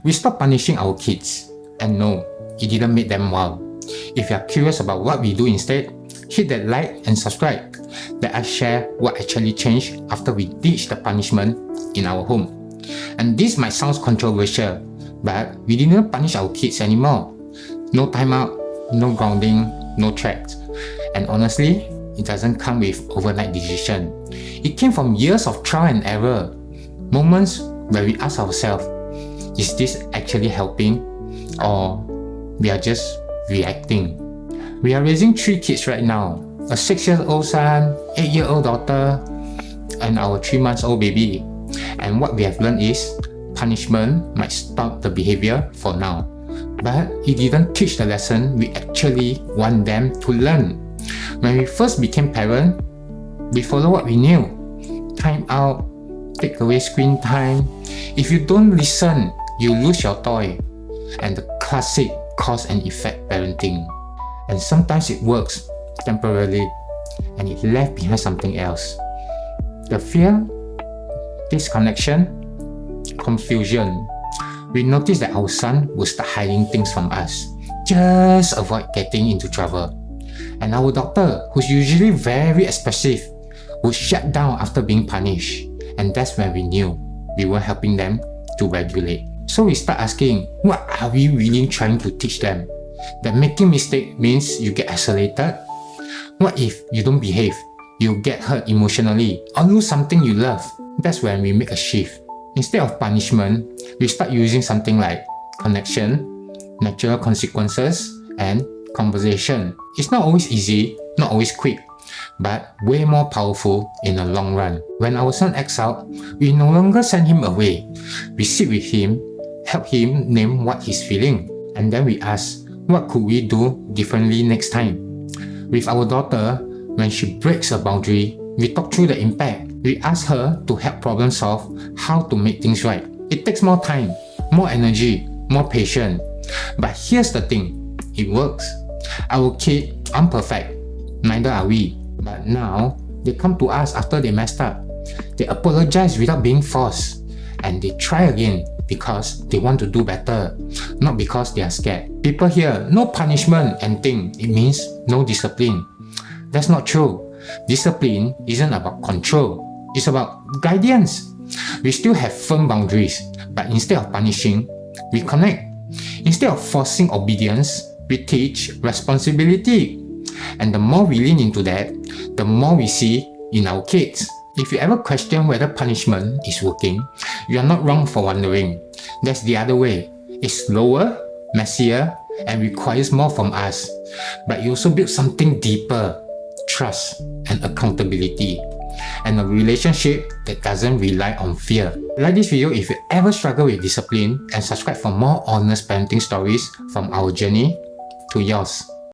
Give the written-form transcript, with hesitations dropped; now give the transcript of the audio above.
We stopped punishing our kids, and no, it didn't make them wild. If you are curious about what we do instead, hit that like and subscribe. Let us share what actually changed after we ditched the punishment in our home. And this might sound controversial, but we didn't punish our kids anymore. No timeout, no grounding, no threats. And honestly, it doesn't come with overnight decision. It came from years of trial and error. Moments where we ask ourselves, is this actually helping? Or we are just reacting? We are raising 3 kids right now. A 6-year-old son, 8-year-old daughter, and our 3-month-old baby. And what we have learned is, punishment might stop the behavior for now. But it didn't teach the lesson we actually want them to learn. When we first became parents, we followed what we knew. Time out, take away screen time. If you don't listen, you lose your toy. And the classic cause and effect parenting. And sometimes it works temporarily, and it left behind something else. The fear, disconnection, confusion. We noticed that our son would start hiding things from us, just avoid getting into trouble. And our daughter, who's usually very expressive, would shut down after being punished. And that's when we knew we weren't helping them to regulate. So we start asking, what are we really trying to teach them? That making mistake means you get isolated? What if you don't behave, you get hurt emotionally, or lose something you love? That's when we make a shift. Instead of punishment, we start using something like connection, natural consequences, and conversation. It's not always easy, not always quick, but way more powerful in the long run. When our son acts out, we no longer send him away. We sit with him, help him name what he's feeling, and then we ask, what could we do differently next time? With our daughter, when she breaks a boundary, we talk through the impact. We ask her to help problem solve how to make things right. It takes more time, more energy, more patience. But here's the thing, it works. Our kids aren't perfect, neither are we. But now, they come to us after they messed up. They apologize without being forced. And they try again because they want to do better, not because they are scared. People hear no punishment and think it means no discipline. That's not true. Discipline isn't about control, it's about guidance. We still have firm boundaries, but instead of punishing, we connect. Instead of forcing obedience, we teach responsibility. And the more we lean into that, the more we see in our kids. If you ever question whether punishment is working, you are not wrong for wondering. That's the other way. It's slower, messier, and requires more from us. But you also build something deeper, trust and accountability, and a relationship that doesn't rely on fear. Like this video if you ever struggle with discipline, and subscribe for more honest parenting stories from our journey to yours.